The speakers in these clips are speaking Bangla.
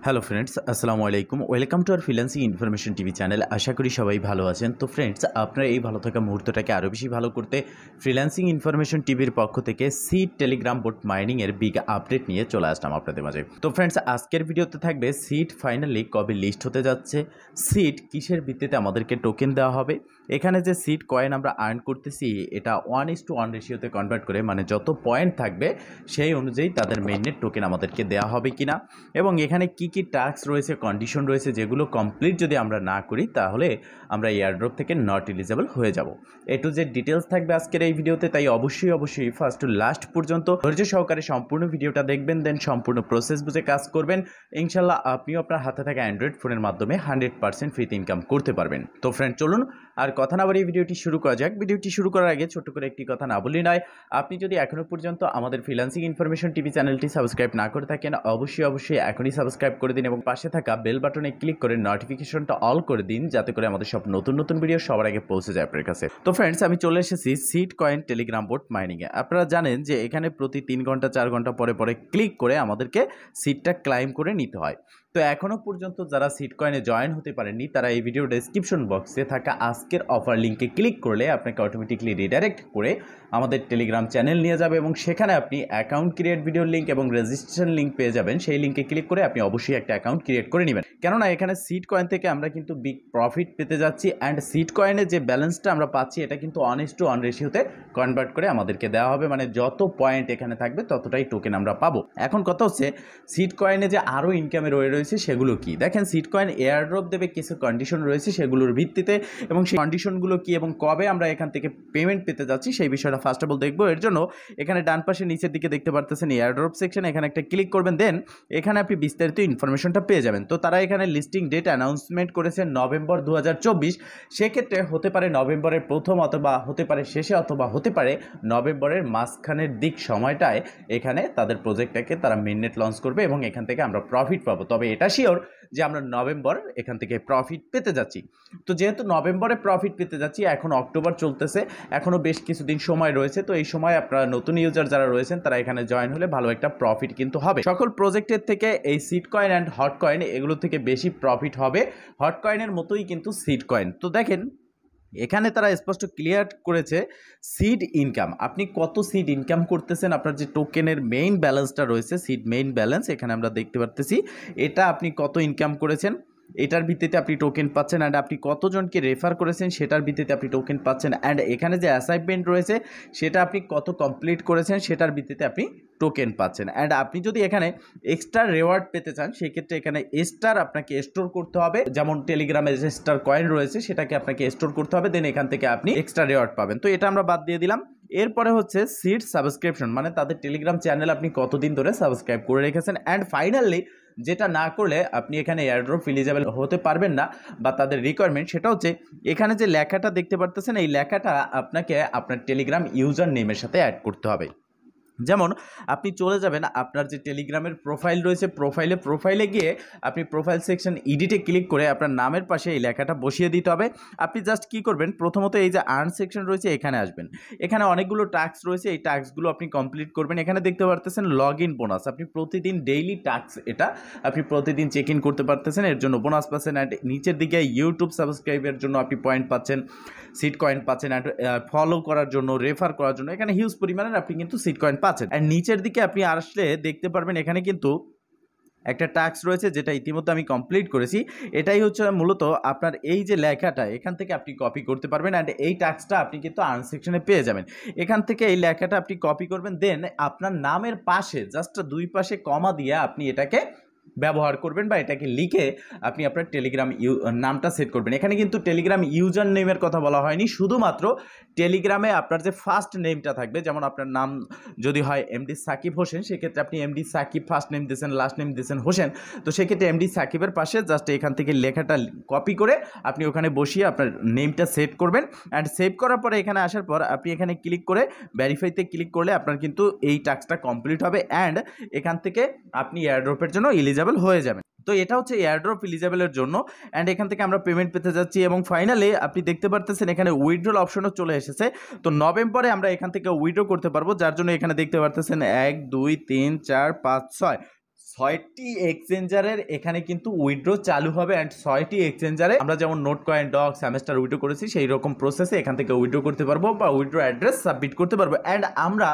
হ্যালো ফ্রেন্ডস, আসসালামু আলাইকুম। Welcome to our freelancing information TV channel. আশা করি সবাই ভালো আছেন। তো ফ্রেন্ডস, আপনার এই ভালো থাকা মুহূর্তটাকে আরও বেশি ভালো করতে ফ্রিল্যান্সিং ইনফরমেশন টিভির পক্ষ থেকে সিড টেলিগ্রাম বোট মাইনিংয়ের বিগ আপডেট নিয়ে চলে আসলাম আপনাদের মাঝে। তো ফ্রেন্ডস, আজকের ভিডিওতে থাকবে সিড ফাইনালি কবে লিস্ট হতে যাচ্ছে, সিড কিসের ভিত্তিতে আমাদেরকে টোকেন দেওয়া হবে, এখানে যে সিড কয়েন আমরা আর্ন করতেছি এটা 1:1 রেশিওতে কনভার্ট করে, মানে যত পয়েন্ট থাকবে সেই অনুযায়ী তাদের মেইননেট টোকেন আমাদেরকে দেওয়া হবে কিনা, এবং এখানে কি কি টাস্ক রয়েছে, কন্ডিশন রয়েছে, যেগুলো কমপ্লিট যদি আমরা না করি তাহলে আমরা এয়ারড্রপ থেকে নট এলিজেবল হয়ে যাব। এ টু জেড ডিটেলস থাকবে আজকের এই ভিডিওতে, তাই অবশ্যই ফার্স্ট টু লাস্ট পর্যন্ত ধৈর্য সহকারে সম্পূর্ণ ভিডিওটা দেখবেন, দেন সম্পূর্ণ প্রসেস বুঝে কাজ করবেন। ইনশাল্লাহ আপনিও আপনার হাতে থাকা অ্যান্ড্রয়েড ফোনের মাধ্যমে 100% ফ্রিতে ইনকাম করতে পারবেন। তো ফ্রেন্ড, চলুন আর কথা না বাড়িয়ে ভিডিওটি শুরু করা যাক। ভিডিওটি শুরু করার আগে ছোট্ট করে একটি কথা না বলি নয়, আপনি যদি এখনও পর্যন্ত আমাদের ফ্রিল্যান্সিং ইনফরমেশন টিভি চ্যানেলটি সাবস্ক্রাইব না করে থাকেন অবশ্যই এখনই সাবস্ক্রাইব করে দিন এবং পাশে থাকা বেল বাটনে ক্লিক করে নোটিফিকেশনটা অল করে দিন, যাতে করে আমাদের সব নতুন ভিডিও সবার আগে পৌঁছে যায় আপনার কাছে। তো ফ্রেন্ডস, আমি চলে এসেছি সিড কয়েন টেলিগ্রাম বোট মাইনিংয়ে। আপনারা জানেন যে এখানে প্রতি 3 ঘন্টা 4 ঘন্টা পরে ক্লিক করে আমাদেরকে সিডটা ক্লাইম করে নিতে হয়। তো এখনও পর্যন্ত যারা সিড কয়েনে জয়েন হতে পারেননি তারা এই ভিডিও ডেসক্রিপশন বক্সে থাকা আজকের অফার লিঙ্কে ক্লিক করলে আপনাকে অটোমেটিকলি রিডাইরেক্ট করে আমাদের টেলিগ্রাম চ্যানেল নিয়ে যাবে এবং সেখানে আপনি অ্যাকাউন্ট ক্রিয়েট ভিডিওর লিঙ্ক এবং রেজিস্ট্রেশন লিঙ্ক পেয়ে যাবেন। সেই লিঙ্কে ক্লিক করে আপনি অবশ্যই একটা অ্যাকাউন্ট ক্রিয়েট করে নেবেন, কেননা এখানে সিড কয়েন থেকে আমরা কিন্তু বিগ প্রফিট পেতে যাচ্ছি। অ্যান্ড সিড কয়েনের যে ব্যালেন্সটা আমরা পাচ্ছি এটা কিন্তু 1:1 রেশিওতে কনভার্ট করে আমাদেরকে দেওয়া হবে, মানে যত পয়েন্ট এখানে থাকবে ততটাই টোকেন আমরা পাবো। এখন কথা হচ্ছে সিড কয়েনে যে আরও ইনকামের ওয়ে রয়েছে সেগুলো কি। দেখেন, সিড কয়েন এয়ারড্রপ দেবে, কিছু কন্ডিশন রয়েছে সেগুলোর ভিত্তিতে, এবং সেই কন্ডিশনগুলো কি এবং কবে আমরা এখান থেকে পেমেন্ট পেতে যাচ্ছি সেই বিষয়টা ফার্স্ট অফ অল দেখবো। এর জন্য এখানে ডান পাশে নিচের দিকে দেখতে পারতেছেন এয়ারড্রপ সেকশন, এখানে একটা ক্লিক করবেন, দেন এখানে আপনি বিস্তারিত ইনফরমেশনটা পেয়ে যাবেন। তো তারা এখানে লিস্টিং ডেট অ্যানাউন্সমেন্ট করেছে নভেম্বর 2024। সেক্ষেত্রে হতে পারে নভেম্বরের প্রথম, অথবা হতে পারে শেষে, অথবা হতে পারে নভেম্বরের মাঝখানের দিক সময়টায় এখানে তাদের প্রজেক্টটাকে তারা মেইননেট লঞ্চ করবে এবং এখান থেকে আমরা প্রফিট পাবো। তবে এটা শিওর যে আমরা নভেম্বর এখান থেকে প্রফিট পেতে যাচ্ছি। তো যেহেতু নভেম্বরে প্রফিট পেতে যাচ্ছি, এখন অক্টোবর চলতেছে, এখনও বেশ কিছুদিন সময় রয়েছে। তো এই সময় আপনারা নতুন ইউজার যারা রয়েছেন তারা এখানে জয়েন হলে ভালো একটা প্রফিট কিন্তু হবে। সকল প্রজেক্টের থেকে এই seed coin and hot coin এগুলো থেকে বেশি প্রফিট হবে। হট কয়েনের মতোই কিন্তু সিড কয়েন। তো দেখেন, এখানে তারা স্পষ্ট ক্লিয়ার করেছে সিড ইনকাম, আপনি কত সিড ইনকাম করতেছেন, আপনার যে টোকেনের মেইন ব্যালেন্সটা রয়েছে সিড মেইন ব্যালেন্স এখানে আমরা দেখতে পারতেছি, এটা আপনি কত ইনকাম করেছেন এটার ভিত্তিতে আপনি টোকেন পাচ্ছেন। অ্যান্ড আপনি কতজনকে রেফার করেছেন সেটার ভিত্তিতে আপনি টোকেন পাচ্ছেন। অ্যান্ড এখানে যে অ্যাসাইনমেন্ট রয়েছে সেটা আপনি কত কমপ্লিট করেছেন সেটার ভিত্তিতে আপনি টোকেন পাচ্ছেন। অ্যান্ড আপনি যদি এখানে এক্সট্রা রেওয়ার্ড পেতে চান সেক্ষেত্রে এখানে স্টার আপনাকে স্টোর করতে হবে, যেমন টেলিগ্রামে যে স্টার কয়েন রয়েছে সেটাকে আপনাকে স্টোর করতে হবে, দেন এখান থেকে আপনি এক্সট্রা রেওয়ার্ড পাবেন। তো এটা আমরা বাদ দিয়ে দিলাম। এরপরে হচ্ছে সিড সাবস্ক্রিপশন, মানে তাদের টেলিগ্রাম চ্যানেল আপনি কতদিন ধরে সাবস্ক্রাইব করে রেখেছেন। অ্যান্ড ফাইনালি যেটা না করলে আপনি এখানে এয়ারড্রপ এলিজিবল হতে পারবেন না, বা তাদের রিকোয়ারমেন্ট সেটা হচ্ছে এখানে যে লেখাটা দেখতে পারতেছেন এই লেখাটা আপনাকে আপনার টেলিগ্রাম ইউজার নেমের সাথে অ্যাড করতে হবে। যেমন আপনি চলে যাবেন আপনার যে টেলিগ্রামের প্রোফাইল রয়েছে, প্রোফাইলে গিয়ে আপনি প্রোফাইল সেকশন এডিটে ক্লিক করে আপনার নামের পাশে এই লেখাটা বসিয়ে দিতে হবে। আপনি জাস্ট কি করবেন, প্রথমত এই যে আর্ন সেকশন রয়েছে এখানে আসবেন, এখানে অনেকগুলো টাস্ক রয়েছে, এই টাস্কগুলো আপনি কমপ্লিট করবেন। এখানে দেখতে পারতেছেন লগ ইন বোনাস, আপনি প্রতিদিন ডেইলি টাস্ক এটা আপনি প্রতিদিন চেক ইন করতে পারতেছেন, এর জন্য বোনাস পাচ্ছেন। অ্যান্ড নিচের দিকে ইউটিউব সাবস্ক্রাইবের জন্য আপনি পয়েন্ট পাচ্ছেন, সিড কয়েন পাচ্ছেন। অ্যান্ড ফলো করার জন্য, রেফার করার জন্য এখানে হিউজ পরিমাণের আপনি কিন্তু সিড কয়েন পাচ্ছেন। আর নিচের দিকে আপনি আসলে দেখতে পারবেন এখানে কিন্তু একটা টাস্ক রয়েছে যেটা ইতিমধ্যে আমি কমপ্লিট করেছি। এটাই হচ্ছে মূলত আপনার এই যে লেখাটা এখান থেকে আপনি কপি করতে পারবেন। অ্যান্ড এই টাস্কটা আপনি কিন্তু আর্ন সেকশনে পেয়ে যাবেন। এখান থেকে এই লেখাটা আপনি কপি করবেন, দেন আপনার নামের পাশে জাস্ট 2 পাশে কমা দিয়ে আপনি এটাকে ব্যবহার করবেন, বা এটাকে লিখে আপনি আপনার টেলিগ্রাম নামটা সেট করবেন। এখানে কিন্তু টেলিগ্রাম ইউজার নেমের কথা বলা হয়নি, শুধুমাত্র টেলিগ্রামে আপনার যে ফার্স্ট নেমটা থাকবে, যেমন আপনার নাম যদি হয় এমডি সাকিব হোসেন সেক্ষেত্রে আপনি এমডি সাকিব ফার্স্ট নেম দিয়েছেন, লাস্ট নেম দিয়েছেন হোসেন, তো সেক্ষেত্রে এমডি সাকিবের পাশে জাস্ট এখান থেকে লেখাটা কপি করে আপনি ওখানে বসিয়ে আপনার নেমটা সেট করবেন। অ্যান্ড সেভ করার পরে এখানে আসার পর আপনি এখানে ক্লিক করে ভেরিফাইতে ক্লিক করলে আপনার কিন্তু এই টাস্কটা কমপ্লিট হবে। অ্যান্ড এখান থেকে আপনি এয়ারড্রপের জন্য এলিজিবল হয়ে যাবেন। তো এটা হচ্ছে এয়ারড্রপ এলিজিবলের জন্য। অ্যান্ড এখান থেকে আমরা পেমেন্ট পেতে যাচ্ছি এবং ফাইনালি আপনি দেখতে পারতেছেন এখানে উইথড্রল অপশনও চলে এসেছে। তো নভেম্বরে আমরা এখান থেকে উইথড্র করতে পারবো, যার জন্য এখানে দেখতে পারতেছেন 1 2 3 4 5 6 6টি এক্সচেঞ্জারের এখানে কিন্তু উইথড্র চালু হবে অ্যান্ড 6টি এক্সচেঞ্জারে আমরা যেমন নোট কয়েন, ডক, সেমেস্টার উইথড্র করেছি সেই রকম প্রসেসে এখান থেকে উইথড্র করতে পারবো বা উইথড্র অ্যাড্রেস সাবমিট করতে পারবো। অ্যান্ড আমরা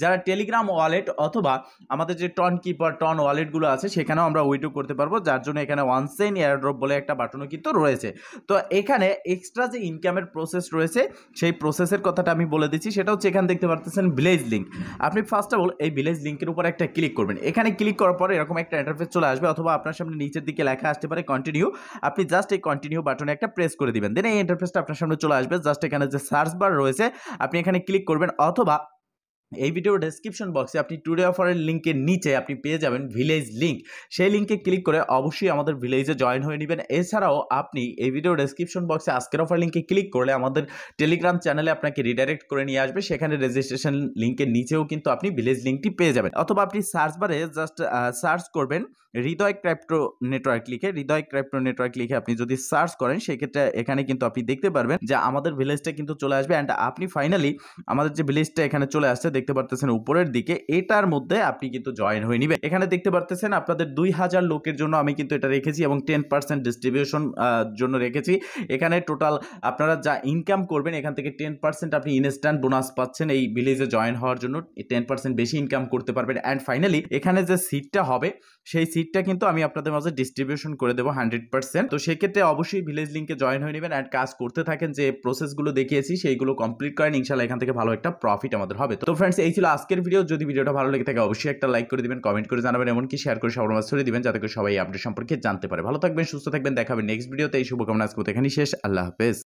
যারা টেলিগ্রাম ওয়ালেট অথবা আমাদের যে টন কিপার, টন ওয়ালেটগুলো আছে সেখানেও আমরা উইথড্র করতে পারবো, যার জন্য এখানে ওয়ান সেন্ট এয়ারড্রপ বলে একটা বাটনও কিন্তু রয়েছে। তো এখানে এক্সট্রা যে ইনকামের প্রসেস রয়েছে সেই প্রসেসের কথাটা আমি বলে দিচ্ছি। সেটা হচ্ছে এখানে দেখতে পারতেছেন ভিলেজ লিঙ্ক। আপনি ফার্স্ট অফ অল এই ভিলেজ লিঙ্কের উপর একটা ক্লিক করবেন। এখানে ক্লিক করার পরে এরকম একটা ইন্টারফেস চলে আসবে, অথবা আপনার সামনে নিচের দিকে লেখা আসতে পারে কন্টিনিউ। আপনি জাস্ট এই কন্টিনিউ বাটনে একটা প্রেস করে দিবেন, দেন এই ইন্টারফেসটা আপনার সামনে চলে আসবে। জাস্ট এখানে যে সার্চ বার রয়েছে আপনি এখানে ক্লিক করবেন, অথবা এই ভিডিওর ডেসক্রিপশন বক্সে আপনি টুডে অফারের লিঙ্কের নিচে আপনি পেয়ে যাবেন ভিলেজ লিঙ্ক। সেই লিঙ্কে ক্লিক করে অবশ্যই আমাদের ভিলেজে জয়েন হয়ে নেবেন। এছাড়াও আপনি এই ভিডিও ডেসক্রিপশন বক্সে আজকের অফার লিঙ্কে ক্লিক করলে আমাদের টেলিগ্রাম চ্যানেলে আপনাকে রিডাইরেক্ট করে নিয়ে আসবে, সেখানে রেজিস্ট্রেশন লিঙ্কের নিচেও কিন্তু আপনি ভিলেজ লিঙ্কটি পেয়ে যাবেন। অথবা আপনি সার্চ বারে জাস্ট সার্চ করবেন হৃদয় ক্রাইপ্টো নেটওয়ার্ক লিখে, হৃদয় ক্রাইপ্টো নেটওয়ার্ক লিখে আপনি যদি সার্চ করেন সেক্ষেত্রে এখানে কিন্তু আপনি দেখতে পারবেন যে আমাদের ভিলেজটা কিন্তু চলে আসবে। অ্যান্ড আপনি ফাইনালি আমাদের যে ভিলেজটা এখানে চলে আসছে দেখতে পারতেছেন উপরের দিকে, এটার মধ্যে আপনি কিন্তু জয়েন হয়ে নেবেন। এখানে দেখতে পারতেছেন আপনাদের 2000 লোকের জন্য আমি কিন্তু এটা রেখেছি এবং 10% ডিস্ট্রিবিউশন জন্য রেখেছি। এখানে টোটাল আপনারা যা ইনকাম করবেন এখান থেকে 10% আপনি ইনস্ট্যান্ট বোনাস পাচ্ছেন এই ভিলেজে জয়েন হওয়ার জন্য, 10% বেশি ইনকাম করতে পারবেন। অ্যান্ড ফাইনালি এখানে যে সিটটা হবে সেই সিটটা কিন্তু আমি আপনাদের মাঝে ডিস্ট্রিবিউশন করে দেবো 100%। তো সেক্ষেত্রে অবশ্যই ভিলেজ লিঙ্কে জয়েন হয়ে নেবেন অ্যান্ড কাজ করতে থাকেন, যে প্রসেসগুলো দেখিয়েছি সেইগুলো কমপ্লিট করেন, ইনশাল্লাহ এখান থেকে ভালো একটা প্রফিট আমাদের হবে। তো ফ্রেন্ডস, এই ছিল আজকের ভিডিও। যদি ভিডিওটা ভালো লেগে থাকে অবশ্যই একটা লাইক করে দিবেন, কমেন্ট করে জানাবেন, এমনকি শেয়ার করে সবার মাঝে ছড়িয়ে দিবেন যাতে করে সবাই আপডেট সম্পর্কে জানতে পারে। ভালো থাকবেন, সুস্থ থাকবেন, দেখা হবে নেক্সট ভিডিওতে। এই শুভকামনা আজকে এখানেই শেষ। আল্লাহ হাফেজ।